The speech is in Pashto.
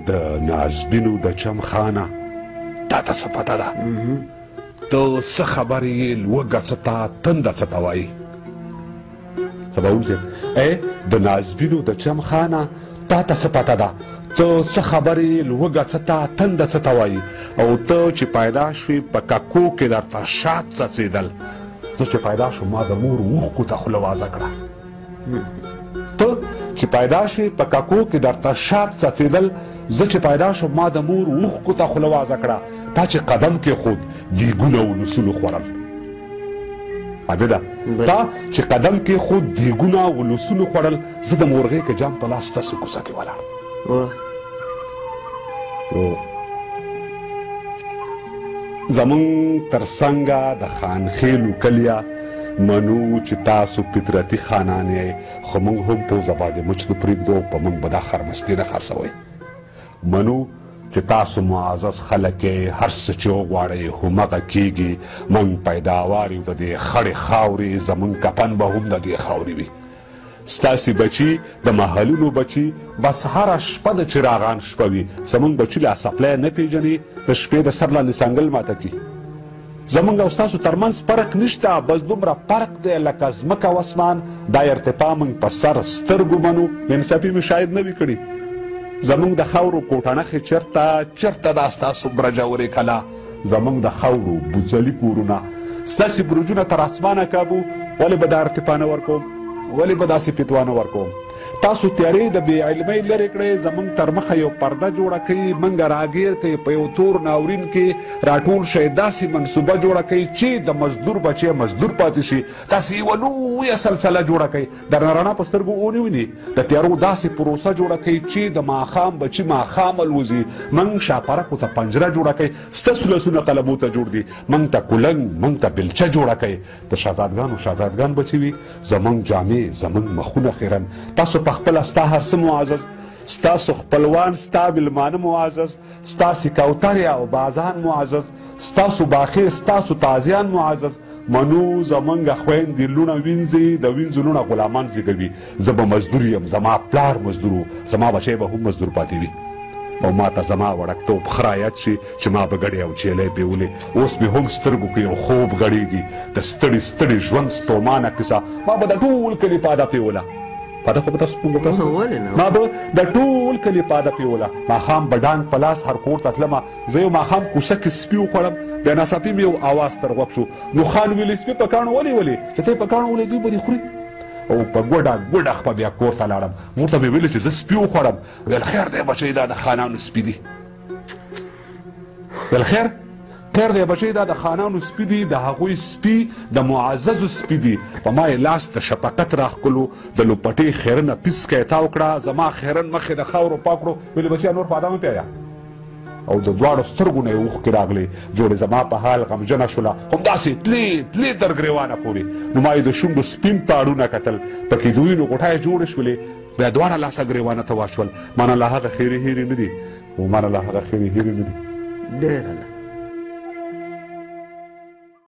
د نازبینو د چم خانه تا ته څه پته ده ته څه خبرې یې لوږه څه ته تنده څه ته وایي سباوون صاحب د نازبینو د چم خانه تا ته څه پته ده ته څه خبرې لوږه څه ته تنده څه ته وایي او ته چې پیدا شوې په ککو کې درته شات څڅېدل زه چې پیدا شوم ما د مور اوښکو ته خوله وازه کړه ته چې پیدا شوې په ککو کې درته شات څڅېدل زه چې پیدا شوم ما د مور اوښکو ته خوله وازه کړه تا چې قدم کېښود دیګونه ولسونو خوړل عابده تا چې قدم کېښود دیګونه ولسونو خوړل زه د مورغۍ که جام په لاس ستاسو کوڅه کې ولاړ زمونږ تر څنګه د خانخېلو کلیه منو چې تاسو فطرتي خانان یې خو موږ هم پوزه باندې مچ نه پرېږدو په موږ به دا خرمستي نه خرڅوئ منو چې تاسو معزز خلک یې هر څه چې وغواړئ همغه کیږي موږ پیداوار یو د دې خړې خاورې زموږ کفن به هم د دې خاورې وي ستاسې بچي د محلونو بچي بس هره شپه د چراغان شپه وي زموږ بچي لا سپلی نه پیژني د شپې د سر لاندې څنګل ماته کي زموږ او ستاسو ترمنځ فرق نشته بس دومره فرق دی لکه ځمکه او اسمان دا ارتفاع موږ په سر سترګو منو انصافي مې شاید نه وي کړي زموږ د خاورو کوټنخې چېرته دا ستاسو برجورې کلا زموږ د خاورو بوڅلي کورونه ستاسې برجونه تر اسمانه کابو ولې به دا ارتفاع نه ورکوم ولې به داسې فتوا نه ورکوم تاسو تیارې د بې علمۍ لرې کړئ زموږ تر مخه یو پرده جوړه کوي موږ راګیر کوي په یو تور ناورین کې راټول شئ داسې منصوبه جوړه کوي چې د مزدور بچی مزدور پاتې شي تاسې یوه لویه سلسله جوړه کوي درنه رڼا په سترګو ونه ویني د تیارو داسې پروسه جوړه کوي چې د ماښام بچي ماښام الوځي موږ شاپرکو ته پنجره جوړه کوي ستاسو لاسونه قلمو ته جوړ دي موږ ته کولنګ موږ ته بلچه جوړه کوي د شهزادګان بچي وي زموږ جامې زموږ مخونه خیرن تاسو په خپله ستا هر څه معزز ستاسو خپلوان ستا بلمانه معزز ستاسې کوترې او بازان معزز ستاسو باخې ستاسو تازیان معزز منو زمونږ خویندې لوڼه وینځي د وینځو لوڼه غلامان زیږوي زه به مزدور یم زما پلار مزدور و زما بچی به هم مزدور پاتې وي او ما ته زما وړکتوب ښه رایاد شي چې ما به ګډې او چیلی بیولې اوس مې هم سترګو کې یو خوب غړېږي د ستړي ستړي ژوند ستومانه کیسه ما به د ټول کلي پاده پیوله پاده خو به تاسو ما به د ټول کلي پاده پیوله ماښام به ډانګ په لاس هر کور ته تلمه زه یو ماښام کوڅه کې سپي وخوړم بیا ناڅاپي مې یو اواز تر غوږ شو نو خان ویلې سپي په کاڼو ولې چې ته یې په کاڼو ولې دوی به دې خوري او په ګوډه خپه بیا کور ته لاړم مور ته مې ویلې چې زه سپي وخوړم ویل خیر دی بچی دا د خانانو سپي دي ویل خیر دی بچی دا د خانانو سپي دي د هغوی سپي د معززو سپي دي په ما یې لاس د شفقت راښکلو د لوپټې خیرنه پیسکه یې تاو کړه زما خیرن مخې د خاورو پاک کړو ویلې بچیا نور پاده مه پیایه او د دواړو سترګو نه یې اوښکې راغلې جوړې زما په حال غمجنه شوله همداسې تلې تر ګریوانه پورې نو ما یې د شونډو سپین تاړونه کتل پکې د وینو غوټه یې جوړې شولې بیا دواړه لاسه ګریوانه ته واچول مانه لا هغه خیرې هیرې نه دي ډېره